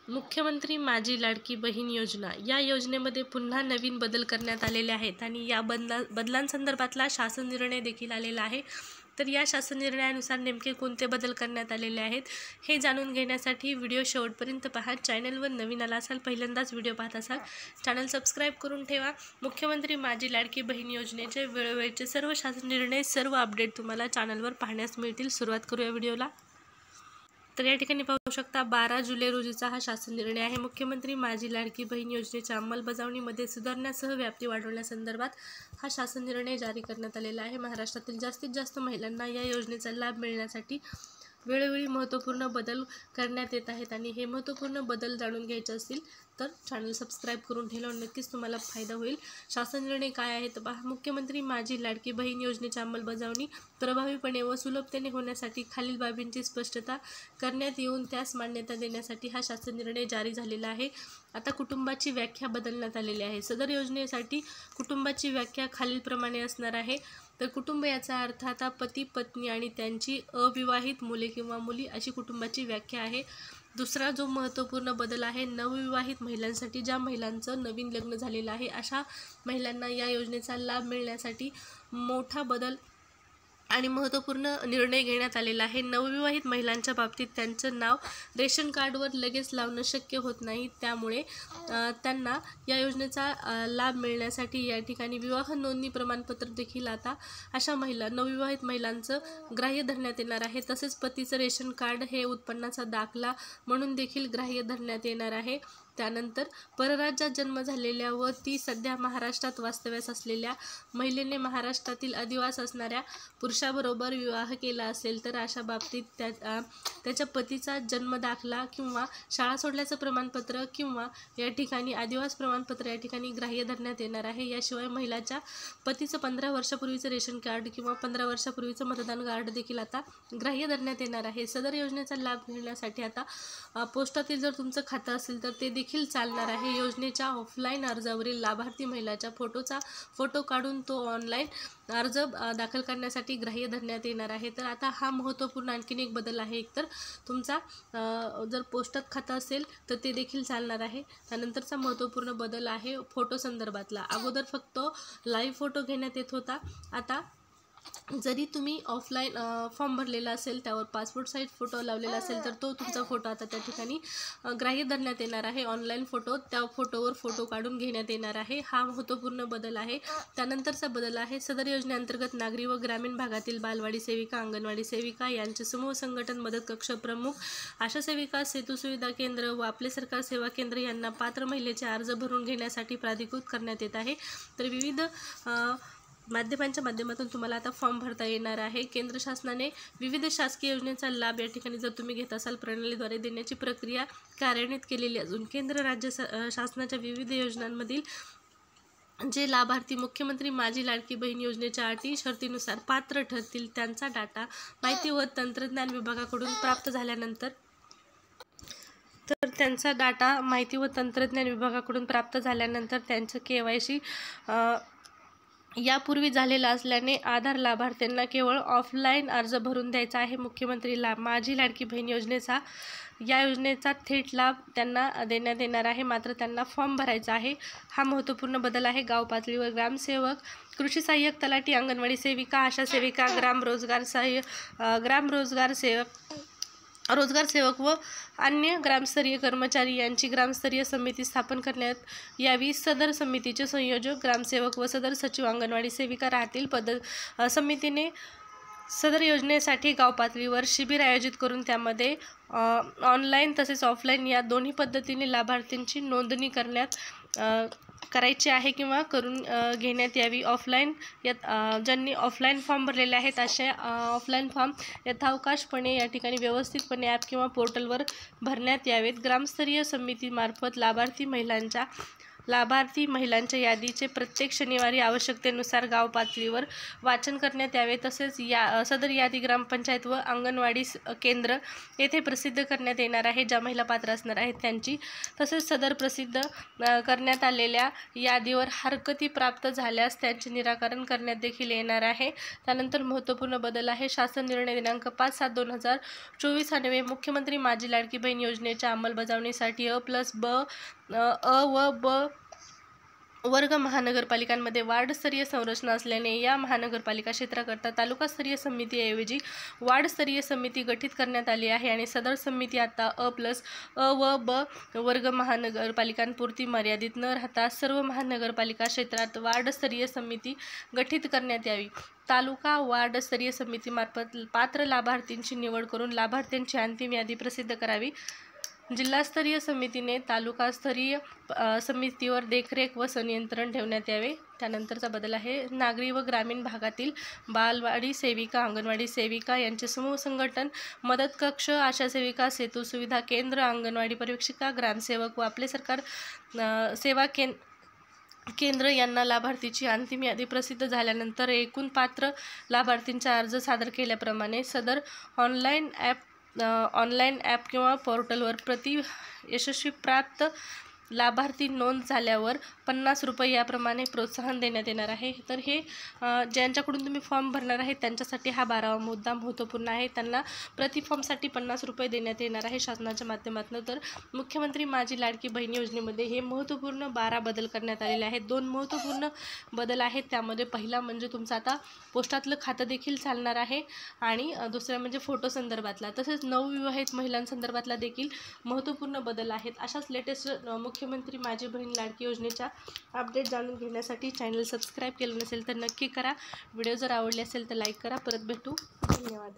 मुख्यमंत्री माझी लाडकी बहीण योजना या योजनेमध्ये पुन्हा नवीन बदल करण्यात आलेले आहेत आणि या बदलांसंदर्भातला शासन निर्णय देखील आलेला आहे। तर या शासन निर्णयानुसार नेमके कोणते बदल करण्यात आलेले आहेत हे जाणून घेण्यासाठी व्हिडिओ शेवटपर्यंत पहा। चॅनलवर नवीन आला असाल, पहिल्यांदाच व्हिडिओ पाहत असाल, चॅनल सबस्क्राईब करून ठेवा। मुख्यमंत्री माझी लाडकी बहीण योजनेचे वेळोवेळचे सर्व शासन निर्णय, सर्व अपडेट तुम्हाला चॅनलवर पाहण्यास मिळतील। सुरुवात करूया व्हिडिओला। तर या ठिकाणी पाहू शकता 12 जुलै रोजीचा हा शासन निर्णय आहे। मुख्यमंत्री माझी लाडकी बहीण योजनेच्या अंमलबजावणीमध्ये सुधारण्यासह व्याप्ती वाढवण्यासंदर्भात हा शासन निर्णय जारी करण्यात आलेला आहे। महाराष्ट्रातील जास्तीत जास्त महिलांना या योजनेचा लाभ मिळण्यासाठी वेळोवेळी महत्त्वपूर्ण बदल करण्यात येत आहेत आणि हे महत्त्वपूर्ण बदल जाणून घ्यायचे असतील तर चॅनल सबस्क्राईब करून ठेवल्यावर नक्कीच तुम्हाला फायदा होईल। शासन निर्णय काय आहे तर पहा। मुख्यमंत्री माझी लाडकी बहीण योजनेची अंमलबजावणी प्रभावीपणे व सुलभतेने होण्यासाठी खालील बाबींची स्पष्टता करण्यात येऊन त्यास मान्यता देण्यासाठी हा शासन निर्णय जारी झालेला आहे। आता कुटुंबाची व्याख्या बदलण्यात आलेली आहे। सदर योजनेसाठी कुटुंबाची व्याख्या खालीलप्रमाणे असणार आहे। तर कुटुंब याचा अर्थ आता पती, पत्नी आणि त्यांची अविवाहित मुले किंवा मुली अशी कुटुंबाची व्याख्या आहे। दुसरा जो महत्त्वपूर्ण बदल आहे, नवविवाहित महिलांसाठी, ज्या महिलांचं नवीन लग्न झालेलं आहे अशा महिलांना या योजनेचा लाभ मिळण्यासाठी मोठा बदल आणि महत्त्वपूर्ण निर्णय घेण्यात आलेला आहे। नवविवाहित महिलांच्या बाबतीत त्यांचं नाव रेशन कार्डवर लगेच लावणं शक्य होत नाही, त्यामुळे त्यांना या योजनेचा लाभ मिळण्यासाठी या ठिकाणी विवाह नोंदणी प्रमाणपत्र देखील आता अशा नवविवाहित महिलांचं ग्राह्य धरण्यात येणार आहे। तसेच पतीचं रेशन कार्ड हे उत्पन्नाचा दाखला म्हणून देखील ग्राह्य धरण्यात येणार आहे। त्यानंतर परराज्यात जन्म झालेल्या व ती सध्या महाराष्ट्रात वास्तव्यास असलेल्या महिलेने महाराष्ट्रातील अधिवास असणाऱ्या पुरुषाबरोबर विवाह केला असेल तर अशा बाबतीत त्याच्या पतीचा जन्म दाखला किंवा शाळा सोडल्याचं प्रमाणपत्र किंवा या ठिकाणी अधिवास प्रमाणपत्र या ठिकाणी ग्राह्य धरण्यात येणार आहे। याशिवाय महिलाच्या पतीचं 15 वर्षापूर्वीचं रेशन कार्ड किंवा 15 वर्षापूर्वीचं मतदान कार्ड देखील आता ग्राह्य धरण्यात येणार आहे। सदर योजनेचा लाभ घेण्यासाठी आता पोस्टातील जर तुमचं खातं असेल तर ते देखील चालणार आहे। योजनेच्या ऑफलाईन अर्जावरील लाभार्थी महिलाच्या फोटो काढून तो ऑनलाईन अर्ज दाखल करण्यासाठी ग्राह्य धरण्यात येणार आहे। तर आता हा महत्त्वपूर्ण आणखीन एक बदल आहे। एकतर तुमचा जर पोस्टात खातं असेल तर ते देखील चालणार आहे। त्यानंतरचा महत्त्वपूर्ण बदल आहे फोटो संदर्भातला। अगोदर फक्त लाईव्ह फोटो घेण्यात येत होता, आता जरी तुम्ही ऑफलाईन फॉर्म भरलेला असेल, त्यावर पासपोर्ट साईज फोटो लावलेला असेल तर तो तुमचा फोटो आता त्या ठिकाणी ग्राह्य धरण्यात येणार आहे। ऑनलाईन फोटो, त्या फोटोवर फोटो काढून घेण्यात येणार आहे। हा महत्त्वपूर्ण बदल आहे। त्यानंतरचा बदल आहे सदर योजनेअंतर्गत नागरी व ग्रामीण भागातील बालवाडी सेविका, अंगणवाडी सेविका यांचे समूह संघटन मदत कक्ष प्रमुख, आशा सेविका, सेतू सुविधा केंद्र व आपले सरकार सेवा केंद्र यांना पात्र महिलेचे अर्ज भरून घेण्यासाठी प्राधिकृत करण्यात येत आहे। तर विविध माध्यमांच्या माध्यमातून तुम्हाला आता फॉर्म भरता येणार आहे। केंद्र शासनाने विविध शासकीय योजनेचा लाभ या ठिकाणी जर तुम्ही घेत असाल प्रणालीद्वारे देण्याची प्रक्रिया कार्यान्वित केलेली असून केंद्र राज्य शासनाच्या विविध योजनांमधील जे लाभार्थी मुख्यमंत्री माझी लाडकी बहीण योजनेच्या अटी शर्तीनुसार पात्र ठरतील त्यांचा डाटा माहिती व तंत्रज्ञान विभागाकडून प्राप्त झाल्यानंतर त्यांचं KYC यापूर्वी झालेला असल्याने आधार लाभार्थ्यांना केवळ ऑफलाईन अर्ज भरून द्यायचा आहे। मुख्यमंत्री माझी लाडकी बहीण या योजनेचा थेट लाभ त्यांना देण्यात येणार आहे, मात्र त्यांना फॉर्म भरायचा आहे। हा महत्त्वपूर्ण बदल आहे। गाव पातळीवर ग्रामसेवक, कृषी सहाय्यक, तलाठी, अंगणवाडी सेविका, आशा सेविका, रोजगार सेवक व अन्य ग्रामस्तरीय कर्मचारी यांची ग्रामस्तरीय समिती स्थापन करण्यात यावी। सदर समितीचे संयोजक ग्रामसेवक व सदर सचिव अंगणवाडी सेविका राहतील। समितीने सदर योजनेसाठी गाव पातळीवर शिबिर आयोजित करून त्यामध्ये ऑनलाईन तसेच ऑफलाईन या दोन्ही पद्धतीने लाभार्थींची नोंदणी करायची आहे किंवा करून घेण्यात यावी। ऑफलाईन ज्यांनी ऑफलाईन फॉर्म भरलेले आहेत असे ऑफलाईन फॉर्म यथावकाशपणे या ठिकाणी व्यवस्थितपणे ॲप किंवा पोर्टलवर भरण्यात यावेत। ग्रामस्तरीय समितीमार्फत लाभार्थी महिलांच्या लाभार्थी महिलांच्या यादीचे प्रत्येक शनिवारी आवश्यकतेनुसार गाव पातळीवर वाचन करण्यात यावे। तसेच सदर यादी ग्रामपंचायत व अंगणवाडी केंद्र येथे प्रसिद्ध करण्यात येणार आहे, ज्या महिला पात्र असणार आहेत त्यांची। तसेच सदर प्रसिद्ध करण्यात आलेल्या यादीवर हरकती प्राप्त झाल्यास त्यांचे निराकरण करण्यात देखील येणार आहे। त्यानंतर महत्त्वपूर्ण बदल आहे, शासन निर्णय दिनांक 5/7/2024 अन्वये मुख्यमंत्री माझी लाडकी बहीण योजनेच्या अंमलबजावणीसाठी अ व ब वर्ग महानगरपालिकांमध्ये वार्डस्तरीय संरचना असल्याने या महानगरपालिका क्षेत्राकरता तालुकास्तरीय समितीऐवजी वार्डस्तरीय समिती गठीत करण्यात आली आहे आणि सदर समिती आता अ व ब वर्ग महानगरपालिकांपुरती मर्यादित न राहता सर्व महानगरपालिका क्षेत्रात वार्डस्तरीय समिती गठीत करण्यात यावी। तालुका वार्डस्तरीय समितीमार्फत पात्र लाभार्थींची निवड करून लाभार्थ्यांची अंतिम यादी प्रसिद्ध करावी। जिल्हास्तरीय समितीने तालुकास्तरीय समितीवर देखरेख व संनियंत्रण ठेवण्यात यावे। त्यानंतरचा बदल आहे, नागरी व ग्रामीण भागातील बालवाडी सेविका, अंगणवाडी सेविका यांचे समूह संघटन, मदत कक्ष, आशा सेविका, सेतू सुविधा केंद्र, अंगणवाडी पर्यवेक्षिका, ग्रामसेवक व आपले सरकार सेवा केंद्र यांना लाभार्थीची अंतिम यादी प्रसिद्ध झाल्यानंतर एकूण पात्र लाभार्थींचा अर्ज सादर केल्याप्रमाणे सदर ऑनलाईन ॲप किंवा पोर्टलवर प्रति यशस्वी प्राप्त लाभार्थी नोंद झाल्यावर 50 रुपये याप्रमाणे प्रोत्साहन देण्यात येणार आहे। तर हे ज्यांच्याकडून तुम्ही फॉर्म भरणार आहे त्यांच्यासाठी हा 12वा मुद्दा महत्त्वपूर्ण आहे। त्यांना प्रति फॉर्मसाठी 50 रुपये देण्यात येणार आहे शासनाच्या माध्यमातून। तर मुख्यमंत्री माझी लाडकी बहीण योजनेमध्ये हे महत्त्वपूर्ण 12 बदल करण्यात आलेले आहेत। 2 महत्त्वपूर्ण बदल आहेत, त्यामध्ये पहिला म्हणजे तुमचं आता पोस्टातलं खातं देखील चालणार आहे आणि दुसरा म्हणजे फोटो संदर्भातला, तसेच नवविवाहित महिलांसंदर्भातला देखील महत्त्वपूर्ण बदल आहेत। अशाच लेटेस्ट मुख्यमंत्री माझी बहीण लाडकी योजनेच्या अपडेट जाणून घेण्यासाठी चॅनल सबस्क्राईब केलं नसेल तर नक्की करा। व्हिडिओ जर आवडले असेल तर लाईक करा। परत भेटू, धन्यवाद।